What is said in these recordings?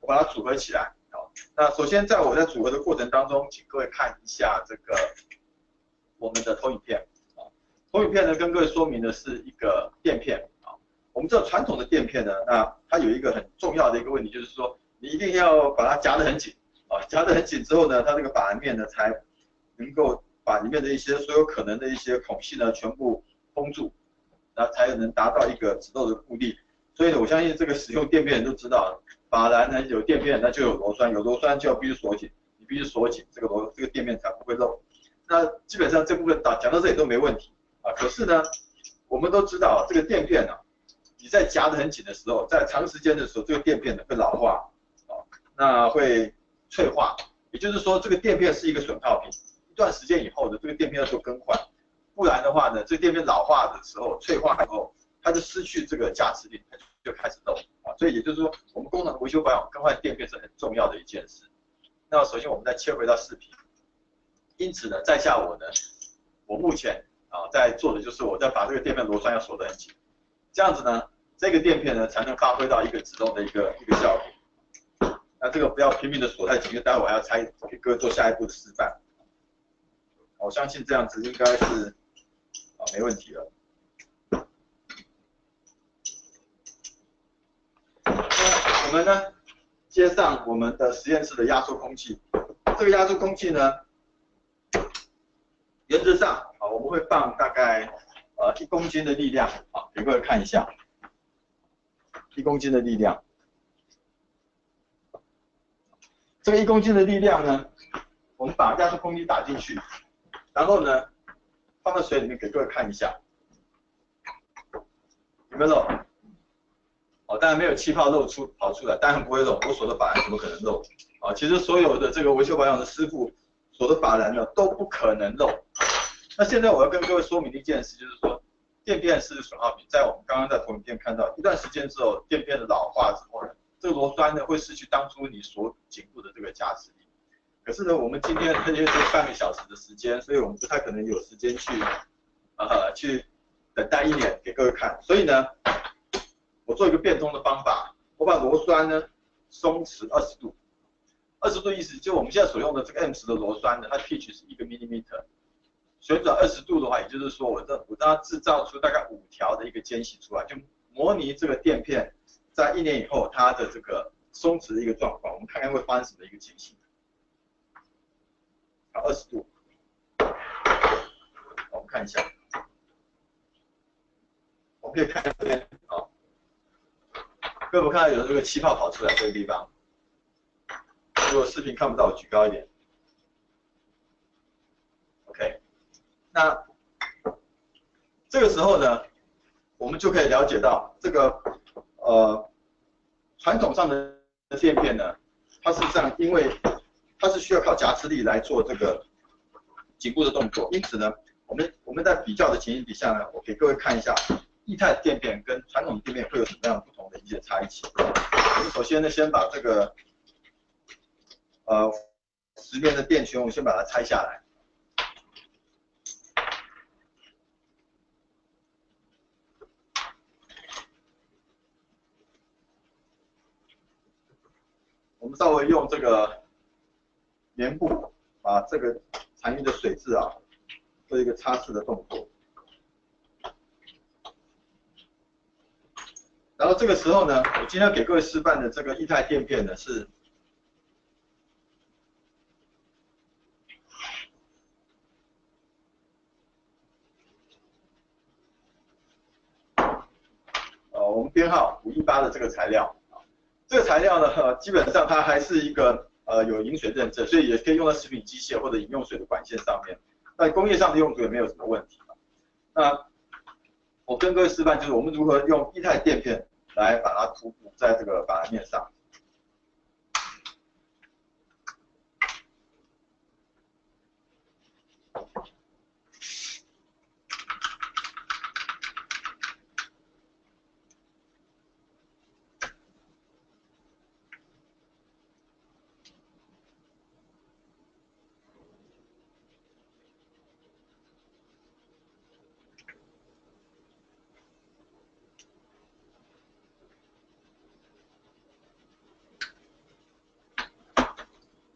我把它组合起来。好，那首先在我在组合的过程当中，请各位看一下这个我们的投影片。投影片呢，跟各位说明的是一个垫片啊。我们知道传统的垫片呢，那它有一个很重要的一个问题，就是说你一定要把它夹得很紧啊，夹得很紧之后呢，它这个把栏面呢才能够把里面的一些所有可能的一些孔隙呢全部封住，然后才能达到一个止漏的固定。所以呢，我相信这个使用垫片人都知道，把栏呢有垫片，那就有螺栓，有螺栓就要必须锁紧，你必须锁紧这个垫片才不会漏。那基本上这部分讲到这里都没问题。啊，可是呢，我们都知道这个垫片啊，你在夹得很紧的时候，在长时间的时候，这个垫片呢会老化，啊，那会脆化，也就是说这个垫片是一个损耗品，一段时间以后呢，这个垫片要做更换，不然的话呢，这个垫片老化的时候，脆化以后，它就失去这个价值力，它就开始漏啊，所以也就是说，我们工厂维修保养更换垫片是很重要的一件事。那首先我们再切回到视频，因此呢，在下我目前在做的就是我在把这个垫片螺栓要锁得很紧，这样子呢，这个垫片呢才能发挥到一个止漏的一个效果。那这个不要拼命的锁太紧，因为待会我还要给各位做下一步的示范。我相信这样子应该是没问题了。那我们呢接上我们的实验室的压缩空气，这个压缩空气呢，原则上我们会放大概1公斤的力量给各位看一下，1公斤的力量。这个1公斤的力量呢，我们把压缩空气打进去，然后呢放到水里面给各位看一下，有没有漏？当然没有气泡跑出来，当然不会漏。我锁的把栏怎么可能漏？其实所有的这个维修保养的师傅锁的把栏呢都不可能漏。那现在我要跟各位说明的一件事，就是说垫片是损耗品，在我们刚刚在投影片看到，一段时间之后，垫片的老化之后呢，这个螺栓呢会失去当初你锁紧固的这个夹持力。可是呢，我们今天因为是半个小时的时间，所以我们不太可能有时间去等待1年给各位看。所以呢，我做一个变通的方法，我把螺栓呢松弛20度。20度意思就我们现在所用的这个 M10的螺栓呢，它 pitch 是1个 millimeter。旋转20度的话，也就是说我让它制造出大概5条的一个间隙出来，就模拟这个垫片在1年以后它的这个松弛的一个状况，我们看看会发生什么一个情形。好，20度，我们看一下，我们可以看这边，各位看到有这个气泡跑出来这个地方，如果视频看不到，我举高一点。OK。那这个时候呢，我们就可以了解到这个传统上的垫片呢，它事实上因为它是需要靠夹持力来做这个紧固的动作，因此呢，我们在比较的情形底下呢，我给各位看一下液态垫片跟传统垫片会有什么样不同的一些差异性。我们首先呢，先把这个10面的垫圈，我先把它拆下来。我们稍微用这个棉布把这个残余的水渍做一个擦拭的动作。然后这个时候呢，我今天给各位示范的这个液态垫片呢是我们编号518的这个材料。这个材料呢，基本上它还是一个有饮水认证，所以也可以用在食品机械或者饮用水的管线上面。但工业上的用途也没有什么问题。那我跟各位示范就是我们如何用液态垫片来把它涂补在这个把栏面上。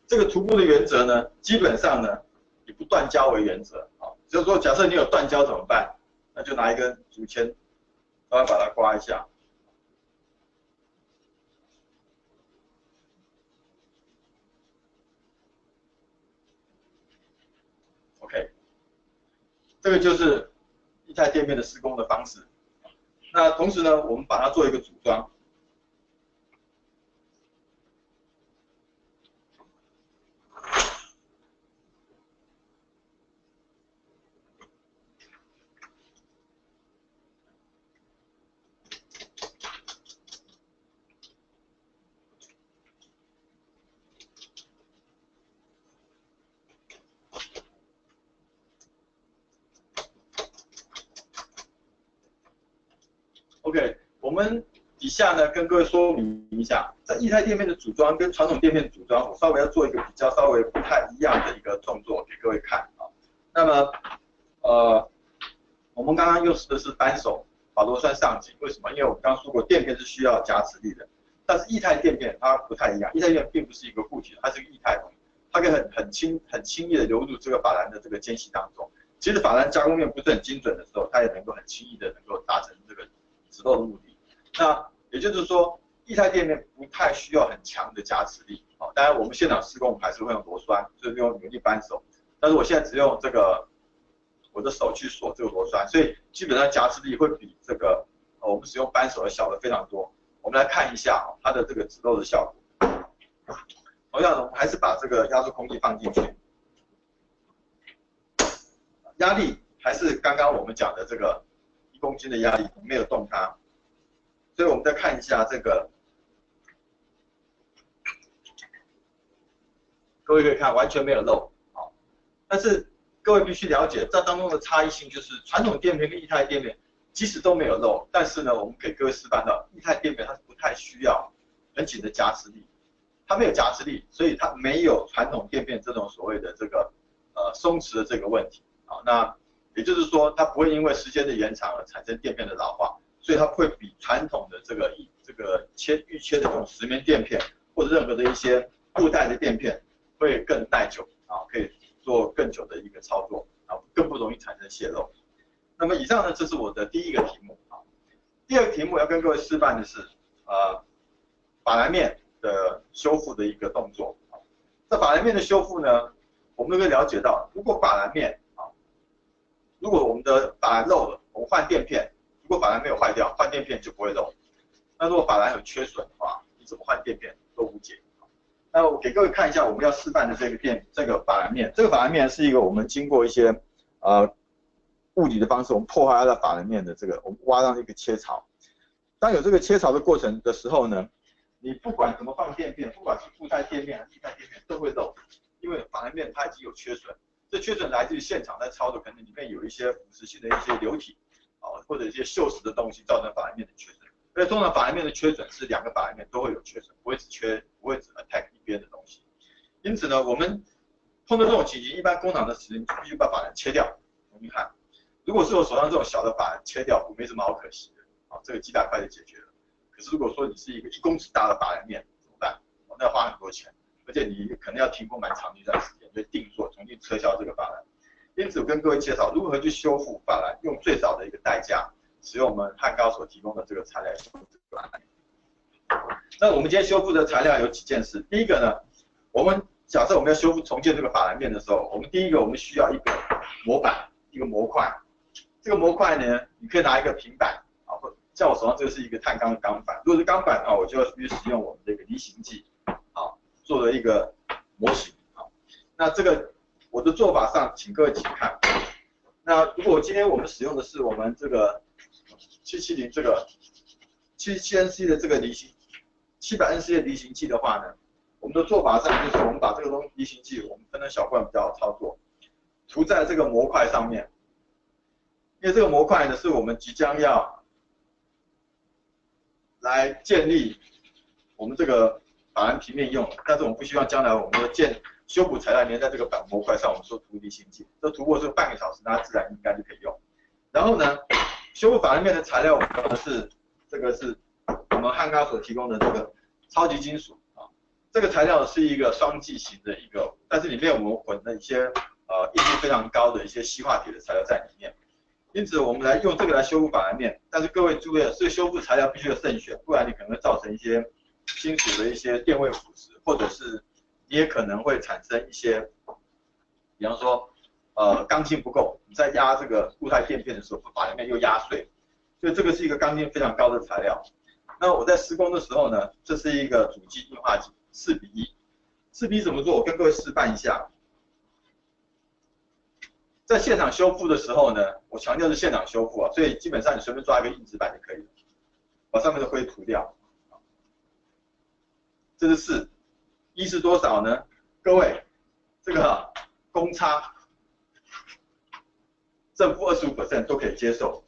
这个涂布的原则呢，基本上呢以不断胶为原则啊，就是说假设你有断胶怎么办？那就拿一根竹签，稍微把它刮一下。OK， 这个就是液态垫面的施工的方式。那同时呢，我们把它做一个组装。OK， 我们底下呢跟各位说明一下，在液态垫面的组装跟传统垫面的组装，我稍微要做一个比较稍微不太一样的一个动作给各位看啊。那么我们刚刚用的是单手保螺栓上紧，为什么？因为我们刚刚说过垫片是需要夹持力的，但是液态垫片它不太一样，液态垫片并不是一个固体的，它是一个液态的，它可以很轻易的流入这个法兰的这个间隙当中。其实法兰加工面不是很精准的时候，它也能够很轻易的能够达成这个止漏的目的。那也就是说，液态垫面不太需要很强的夹持力。哦，当然我们现场施工我们还是会用螺栓，就是用扭力扳手。但是我现在只用这个我的手去锁这个螺栓，所以基本上夹持力会比这个我们使用扳手的小的非常多。我们来看一下它的这个止漏的效果。同样的，我们还是把这个压缩空气放进去，压力还是刚刚我们讲的这个1公斤的压力，没有动它。所以我们再看一下这个，各位可以看完全没有漏，好，但是各位必须了解这当中的差异性，就是传统垫片跟液态垫片即使都没有漏，但是呢，我们给各位示范到液态垫片它是不太需要很紧的夹持力，它没有夹持力，所以它没有传统垫片这种所谓的这个松弛的这个问题，好，那也就是说它不会因为时间的延长而产生垫片的老化。所以它会比传统的这个预切的这种10棉垫片或者任何的一些固态的垫片会更耐久啊，可以做更久的一个操作啊，更不容易产生泄漏。那么以上呢，这是我的第一个题目啊。第二个题目要跟各位示范的是法兰面的修复的一个动作。这法兰面的修复呢，我们都会了解到，如果法兰面啊，如果我们的法兰漏了，我们换垫片。如果法兰没有坏掉，换垫片就不会漏。那如果法兰有缺损的话，你怎么换垫片都无解。那我给各位看一下我们要示范的这个法兰面。这个法兰面是一个我们经过一些物理的方式，我们破坏它的法兰面的这个，我们挖上一个切槽。当有这个切槽的过程的时候呢，你不管怎么放垫片，不管是固态垫片还是液态垫片都会漏，因为法兰面它已经有缺损。这缺损来自于现场在操作，可能里面有一些腐蚀性的一些流体。或者一些锈蚀的东西造成法兰面的缺损，而且通常法兰面的缺损是2个法兰面都会有缺损，不会只 attack 一边的东西。因此呢，我们碰到这种情形，一般工厂的使用必须把法兰切掉。我们看，如果是我手上这种小的法兰切掉，没什么好可惜的，这个几百块就解决了。可是如果说你是一个1公尺大的法兰面，怎么办？那要花很多钱，而且你可能要停工蛮长的一段时间，就定做重新撤销这个法兰。因此，我跟各位介绍如何去修复法兰，用最少的一个代价，使用我们汉高所提供的这个材料修复这个法兰。那我们今天修复的材料有几件事。第一个呢，我们假设我们要修复重建这个法兰面的时候，我们第一个我们需要一个模板，一个模块。这个模块呢，你可以拿一个平板啊，像我手上这个是一个碳钢的钢板。如果是钢板啊，我就要必须使用我们这个离型剂啊，做了一个模型啊。那这个我的做法上，请各位请看。那如果今天我们使用的是我们这个770这个77NC 的这个离型700NC 的离型剂的话呢，我们的做法上就是我们把这个离型剂我们分成小罐比较好操作，涂在这个模块上面。因为这个模块呢是我们即将要来建立我们这个法兰平面用的，但是我们不希望将来我们的修补材料粘在这个模块上，我们说涂离型剂，这涂过是半个小时，那自然应该就可以用。然后呢，修复法兰面的材料我们用的是这个是我们汉高所提供的这个超级金属啊，这个材料是一个双剂型的一个，但是里面我们混了一些硬度非常高的一些硒化铁的材料在里面。因此我们来用这个来修复法兰面，但是各位注意了，这个修复材料必须要慎选，不然你可能会造成一些金属的一些电位腐蚀，或者是你也可能会产生一些，比方说刚性不够，你在压这个固态垫片的时候，把里面又压碎，所以这个是一个刚性非常高的材料。那我在施工的时候呢，这是一个主基硬化剂4:1，4:1怎么做？我跟各位示范一下。在现场修复的时候呢，我强调是现场修复啊，所以基本上你随便抓一个硬纸板就可以了，把上面的灰涂掉。这是4，1是多少呢？各位，这个公差正负25% 都可以接受。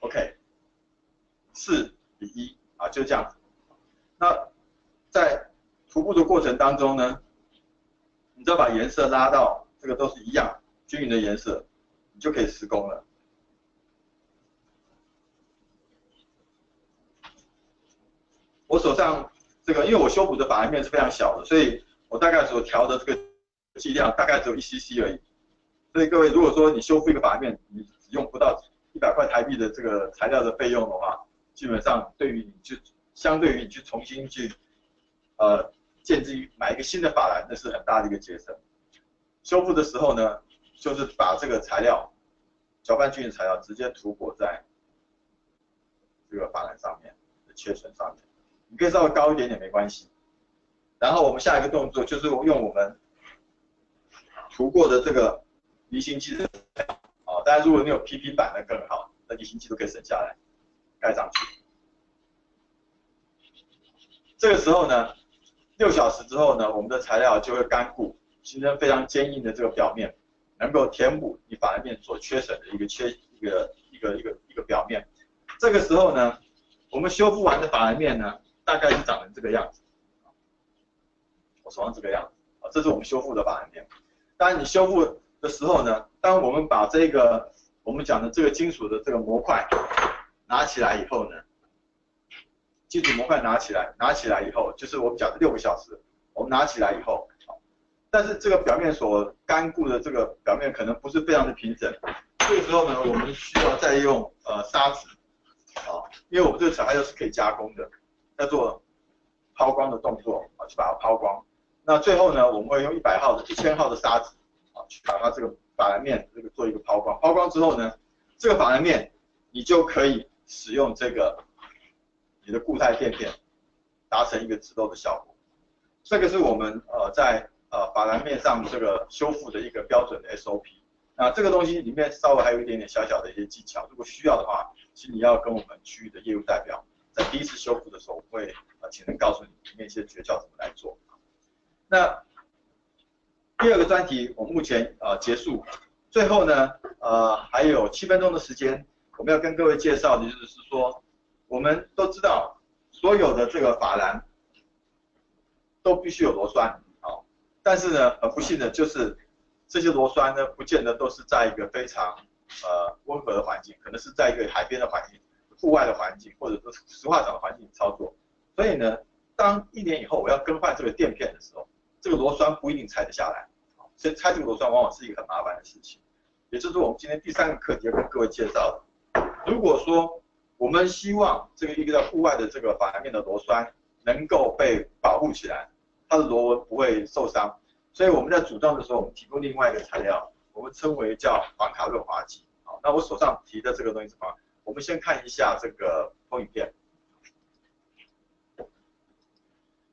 OK， 4:1啊，就这样子。那在涂布的过程当中呢，你只要把颜色拉到这个都是一样均匀的颜色，你就可以施工了。我手上这个，因为我修补的法兰面是非常小的，所以我大概所调的这个剂量大概只有1cc 而已。所以各位，如果说你修复一个法兰面，你只用不到100块台币的这个材料的费用的话，基本上相对于你去重新去建制买一个新的法兰，那是很大的一个节省。修复的时候呢，就是把这个材料搅拌均匀的材料直接涂抹在这个法兰上面的切层上面，你可以稍微高一点点没关系。然后我们下一个动作就是用我们涂过的这个离心剂的当然如果你有 PP 板那更好，那离心剂都可以省下来，盖上去。这个时候呢，6小时之后呢，我们的材料就会干固，形成非常坚硬的这个表面，能够填补你法兰面所缺省的一个表面。这个时候呢，我们修复完的法兰面呢，大概是长成这个样子。我手上这个样子，这是我们修复的法兰面。当然你修复的时候呢，当我们把这个我们讲的这个金属的这个模块拿起来以后呢，金属模块拿起来以后，就是我们讲的6个小时，我们拿起来以后，但是这个表面所干固的这个表面可能不是非常的平整，这个时候呢，我们需要再用砂纸因为我们这个材料是可以加工的，要做抛光的动作去把它抛光。那最后呢，我们会用1000号的砂纸去把它这个法兰面这个做一个抛光。抛光之后呢，这个法兰面你就可以使用这个你的固态垫片，达成一个止漏的效果。这个是我们在法兰面上这个修复的一个标准的 SOP。那这个东西里面稍微还有一点点小小的一些技巧，如果需要的话，请你要跟我们区域的业务代表，在第一次修复的时候，我会请人告诉你里面一些诀窍怎么来做。那第二个专题我目前结束，最后呢还有7分钟的时间，我们要跟各位介绍的就是说，我们都知道所有的这个法兰都必须有螺栓但是呢很不幸的就是这些螺栓呢不见得都是在一个非常温和的环境，可能是在一个海边的环境、户外的环境，或者说石化厂的环境操作。所以呢，当1年以后我要更换这个垫片的时候，这个螺栓不一定拆得下来，所以拆这个螺栓往往是一个很麻烦的事情。也就是我们今天第3个课题要跟各位介绍的。如果说我们希望这个一个在户外的这个法兰面的螺栓能够被保护起来，它的螺纹不会受伤，所以我们在组装的时候，我们提供另外一个材料，我们称为叫防卡润滑剂。那我手上提的这个东西是什么？我们先看一下这个投影片。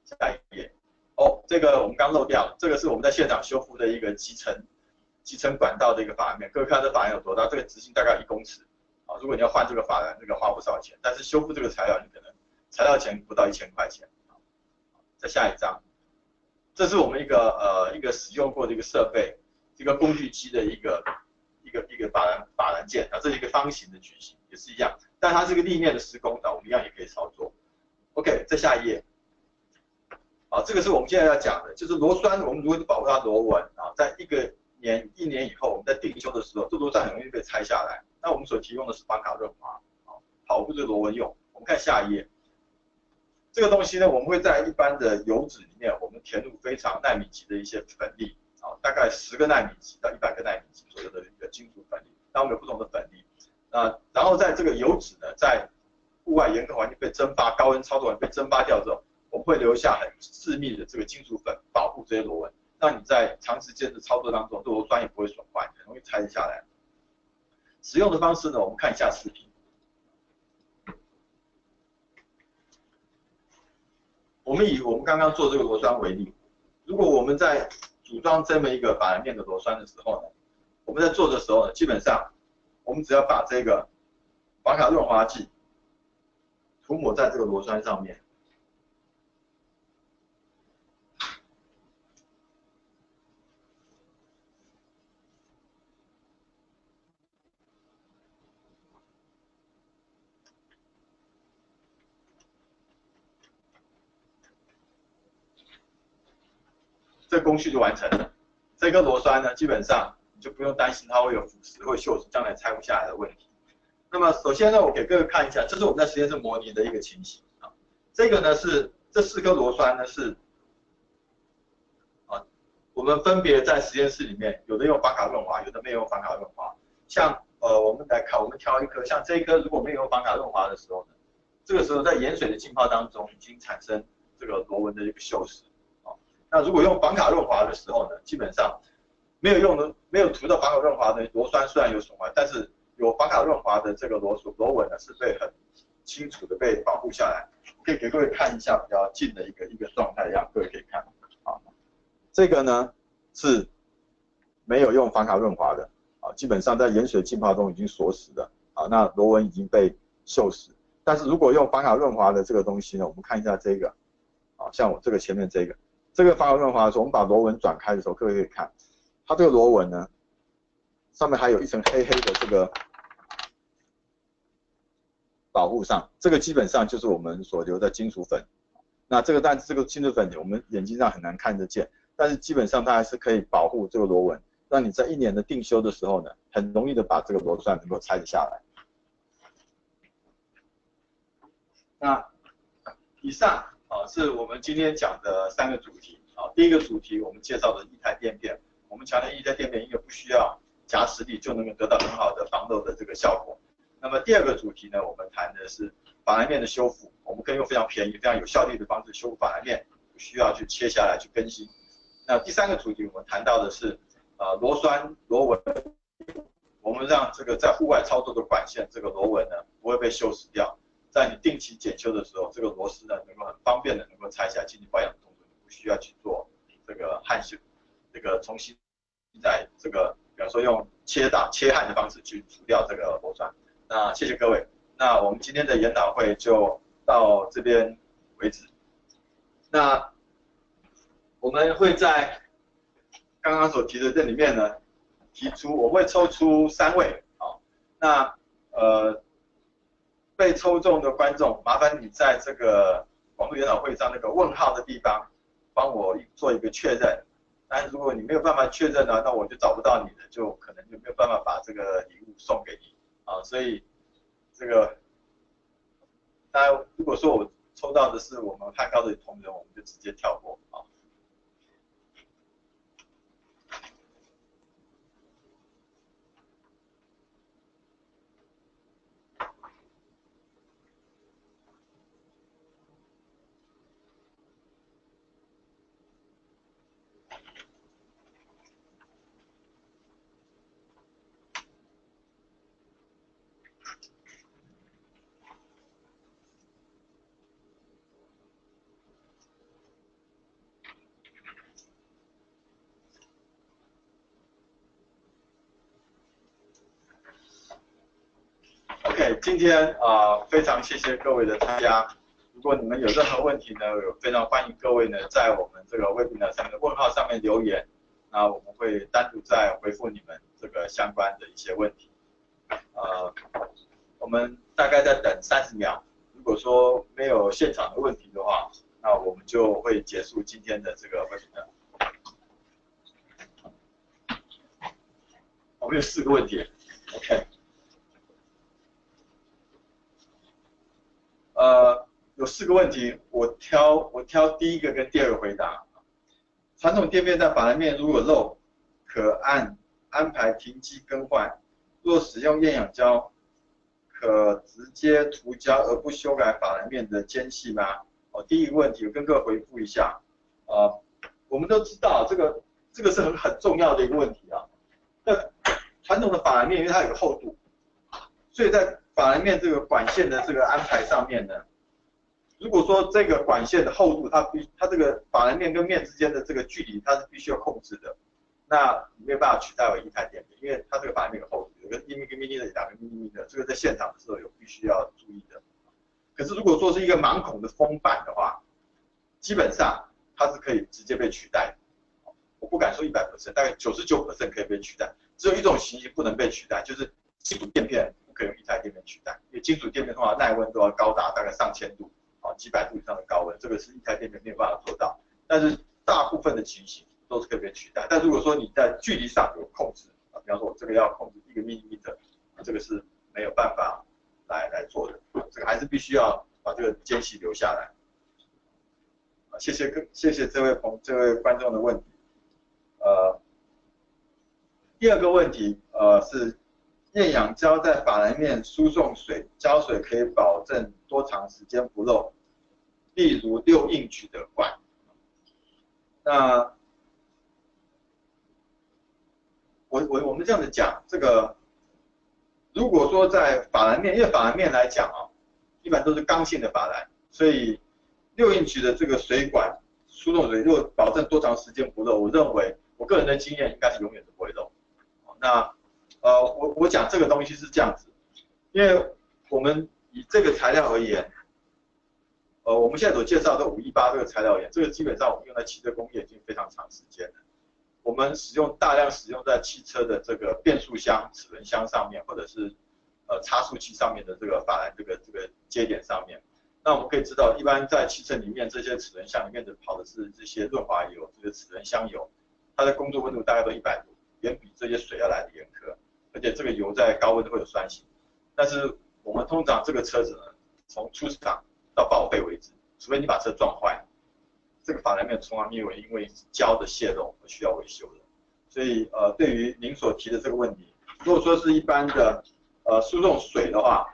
下一页。这个我们刚漏掉了，这个是我们在现场修复的一个集成管道的一个法兰面。各位看这法兰有多大？这个直径大概1公尺。如果你要换这个法兰，这个花不少钱，但是修复这个材料，你可能材料钱不到1000块钱。再下一张，这是我们一个使用过的一个设备，一个工具机的一个法兰件这是一个方形的矩形，也是一样，但它是一个立面的施工我们一样也可以操作。OK， 再下一页。这个是我们现在要讲的，就是螺栓，我们如何去保护它螺纹在一年以后，我们在定修的时候，这螺栓很容易被拆下来。那我们所提供的是防卡润滑，保护这个螺纹用。我们看下一页，这个东西呢，我们会在一般的油脂里面，我们填入非常纳米级的一些粉粒，大概10个纳米级到100个纳米级左右的一个金属粉粒，那我们有不同的粉粒，然后在这个油脂呢，在户外严格环境被蒸发，高温操作完被蒸发掉之后，我们会留下很致密的这个金属粉保护这些螺纹，让你在长时间的操作当中，这螺栓也不会损坏，很容易拆得下来。使用的方式呢，我们看一下视频。我们以我们刚刚做这个螺栓为例，如果我们在组装这么一个法兰面的螺栓的时候呢，我们在做的时候呢，基本上我们只要把这个法卡润滑剂涂抹在这个螺栓上面。这个工序就完成了。这颗螺栓呢，基本上你就不用担心它会有腐蚀、会锈蚀，将来拆不下来的问题。那么首先呢，我给各位看一下，这是我们在实验室模拟的一个情形啊。这个呢是这4颗螺栓呢是我们分别在实验室里面，有的用法卡润滑，有的没有用法卡润滑。像我们来看，我们挑一颗，像这一颗如果没有用法卡润滑的时候呢，这个时候在盐水的浸泡当中已经产生这个螺纹的一个锈蚀。那如果用法卡润滑的时候呢，基本上没有涂到法卡润滑的螺栓虽然有损坏，但是有法卡润滑的这个螺纹呢是被很清楚的被保护下来。可以给各位看一下比较近的一个状态，让各位可以看啊。这个呢是没有用法卡润滑的基本上在盐水浸泡中已经锁死的那螺纹已经被锈蚀。但是如果用法卡润滑的这个东西呢，我们看一下这个像我这个前面这个法卡润滑的时候，我们把螺纹转开的时候，各位可以看，它这个螺纹呢，上面还有一层黑黑的这个保护上，这个基本上就是我们所留的金属粉。那但是这个金属粉我们眼睛上很难看得见，但是基本上它还是可以保护这个螺纹，让你在1年的定修的时候呢，很容易的把这个螺栓能够拆得下来。那以上是我们今天讲的3个主题第一个主题我们介绍的液态垫片，我们强调液态垫片因为不需要夹实力就能够得到很好的防漏的这个效果。那么第二个主题呢，我们谈的是法兰面的修复，我们可以用非常便宜、非常有效率的方式修复法兰面，不需要去切下来去更新。那第3个主题我们谈到的是螺栓螺纹，我们让这个在户外操作的管线这个螺纹呢不会被锈蚀掉。在你定期检修的时候，这个螺丝呢能够很方便的能够拆下来进行保养的动作，不需要去做这个焊修，这个重新在这个比方说用切焊的方式去除掉这个螺栓。那谢谢各位，那我们今天的研讨会就到这边为止。那我们会在刚刚所提的这里面呢，我会抽出3位那被抽中的观众，麻烦你在这个网络研讨会上那个问号的地方，帮我做一个确认。但如果你没有办法确认呢，那我就找不到你了，就可能就没有办法把这个礼物送给你所以这个，当然如果说我抽到的是我们汉高的同仁，我们就直接跳过OK， 今天非常谢谢各位的参加。如果你们有任何问题呢，非常欢迎各位呢在我们这个 webinar 上面的问号上面留言，那我们会单独再回复你们这个相关的一些问题。我们大概再等30秒，如果说没有现场的问题的话，那我们就会结束今天的这个 webinar。我们有4个问题 ，OK。有4个问题，我挑第一个跟第二个回答。传统垫片在法兰面如果漏，可安排停机更换。若使用厌氧胶，可直接涂胶而不修改法兰面的间隙吗？第一个问题我跟各位回复一下。我们都知道这个是很重要的一个问题啊。那传统的法兰面因为它有个厚度，所以在法兰面这个管线的这个安排上面呢，如果说这个管线的厚度，它这个法兰面跟面之间的这个距离，它是必须要控制的，那没有办法取代为液态垫片，因为它这个法兰面的厚度有个1 mm 的2个 mm 的，这个在现场的时候有必须要注意的。可是如果说是一个盲孔的封板的话，基本上它是可以直接被取代的。我不敢说100%，大概99%可以被取代，只有一种情形不能被取代，就是金属垫片不可以用液态垫片取代，因为金属垫片的话耐温都要高达大概上千度，几百度以上的高温，这个是液态垫片没有办法做到。但是大部分的情形都是可以被取代。但如果说你在距离上有控制，比方说我这个要控制1个 mm， 这个是没有办法来做的，这个还是必须要把这个间隙留下来。谢谢这位观众的问题。第二个问题是厌氧胶在法兰面输送胶水可以保证多长时间不漏，例如6英尺的管。那我们这样子讲，这个如果说在法兰面，因为法兰面来讲一般都是刚性的法兰，所以6英尺的这个水管输送水，如果保证多长时间不漏，我认为我个人的经验应该是永远都不会漏。那我讲这个东西是这样子，因为我们以这个材料而言，我们现在所介绍的518这个材料而言，这个基本上我们用在汽车工业已经非常长时间了。我们大量使用在汽车的这个变速箱、齿轮箱上面，或者是差速器上面的这个法兰这个接点上面。那我们可以知道，一般在汽车里面这些齿轮箱里面跑的是这些润滑油，这个齿轮香油，它的工作温度大概都100度，远比这些水要来的严苛。而且这个油在高温会有酸性，但是我们通常这个车子呢，从出厂到报废为止，除非你把车撞坏，这个法兰面从来没有因为胶的泄漏而需要维修的。所以对于您所提的这个问题，如果说是一般的输送水的话，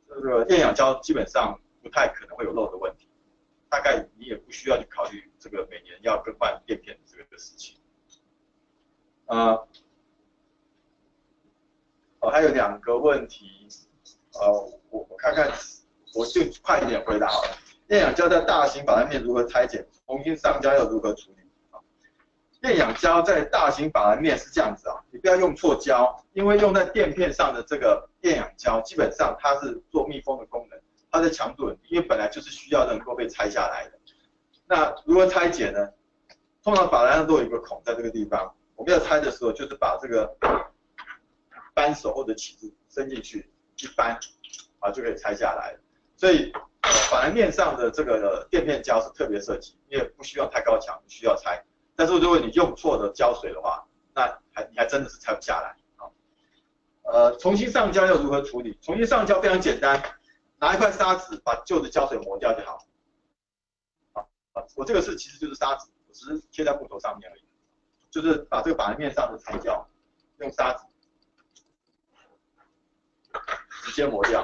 这个厌氧胶基本上不太可能会有漏的问题，大概你也不需要去考虑这个每年要更换垫片这个事情。还有2个问题，我看看，我就快一点回答好了。厌氧胶在大型法兰面如何拆解？重新上胶要如何处理？厌氧胶在大型法兰面是这样子你不要用错胶，因为用在垫片上的这个厌氧胶，基本上它是做密封的功能，它的强度很低，因为本来就是需要能够被拆下来的。那如何拆解呢？通常法兰都有一个孔在这个地方，我们要拆的时候就是把这个扳手或者起子伸进去一扳，就可以拆下来了。所以法兰面上的这个垫片胶是特别设计，因为不需要太高强，不需要拆。但是如果你用错的胶水的话，那你还真的是拆不下来重新上胶要如何处理？重新上胶非常简单，拿一块砂纸把旧的胶水磨掉就好。我这个其实就是砂纸，我只是贴在木头上面而已，就是把这个法兰面上的材胶用砂纸直接磨掉，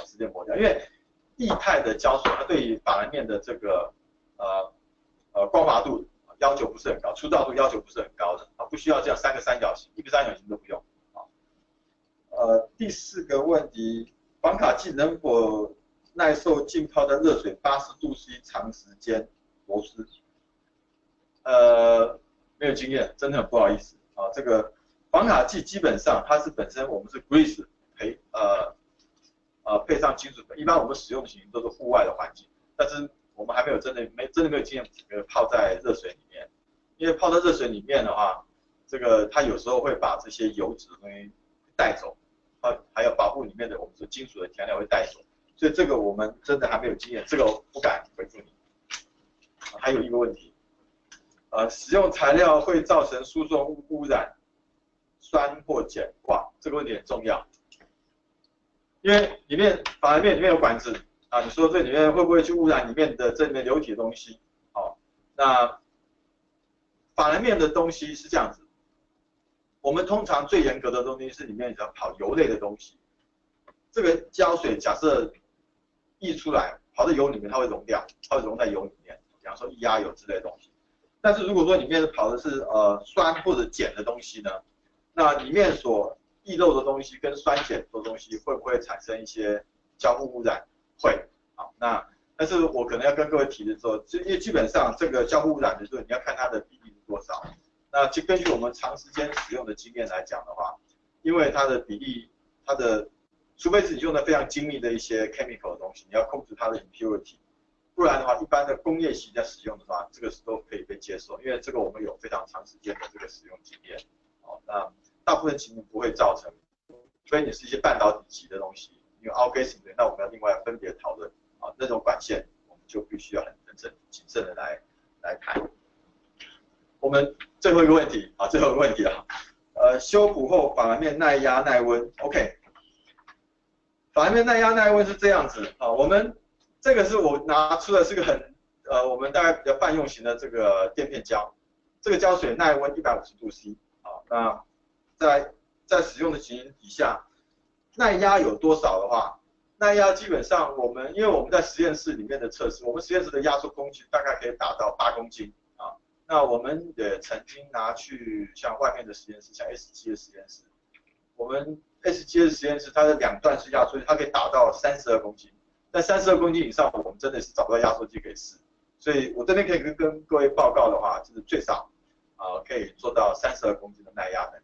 直接磨掉，因为液态的胶水它对于法兰面的这个光滑度要求不是很高，粗糙度要求不是很高的不需要这样3个三角形，1个三角形都不用第4个问题，防卡剂能否耐受浸泡在热水80度 C 长时间螺丝？没有经验，真的很不好意思这个防卡剂基本上它是本身我们是 grease 配上金属粉，一般我们使用的情形都是户外的环境，但是我们还没有真的没有经验泡在热水里面，因为泡在热水里面的话，这个它有时候会把这些油脂的东西带走，还有保护里面的我们说金属的调料会带走，所以这个我们真的还没有经验，这个我不敢回复你。还有一个问题，使用材料会造成输送污染、酸或碱化，这个问题很重要。因为法兰面里面有管子，啊，你说这里面会不会去污染里面的这里面流体的东西？好，那法兰面的东西是这样子，我们通常最严格的东西是里面要跑油类的东西，这个胶水假设溢出来，跑到油里面它会溶掉，它会溶在油里面，比方说液压油之类的东西。但是如果说里面跑的是酸或者碱的东西呢，那里面所溢漏的东西跟酸碱的东西会不会产生一些交互污染？会。好，那但是我可能要跟各位提的说，因为基本上这个交互污染的时候，你要看它的比例是多少。那就根据我们长时间使用的经验来讲的话，因为它的比例，除非是你用的非常精密的一些 chemical 的东西，你要控制它的 impurity， 不然的话，一般的工业型在使用的话，这个是都可以被接受，因为这个我们有非常长时间的这个使用经验。哦，那大部分情形不会造成，除非你是一些半导体级的东西，因为 outgassing 的，那我们要另外分别讨论啊，那种管线我们就必须要很谨慎的来谈。我们最后一个问题啊，最后一个问题啊，修补后法兰面耐压耐温 ，OK。法兰面耐压耐温是这样子啊，我们这个是我拿出的是个我们大概比较泛用型的这个垫片胶，这个胶水耐温150度C 啊，那在使用的情形底下，耐压有多少的话，耐压基本上因为我们在实验室里面的测试，我们实验室的压缩空气大概可以达到8公斤啊，那我们也曾经拿去像外面的实验室，像 S7 的实验室，我们 S7 的实验室它的2段式压缩机，它可以达到32公斤，但32公斤以上，我们真的是找不到压缩机可以试，所以我这边可以跟各位报告的话，就是最少可以做到32公斤的耐压能力。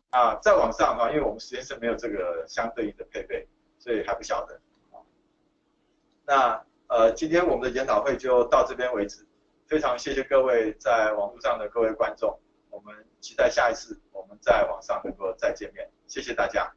啊，再往上的话，因为我们实验室没有这个相对应的配备，所以还不晓得。那今天我们的研讨会就到这边为止，非常谢谢各位在网络上的各位观众，我们期待下一次我们在网上能够再见面，谢谢大家。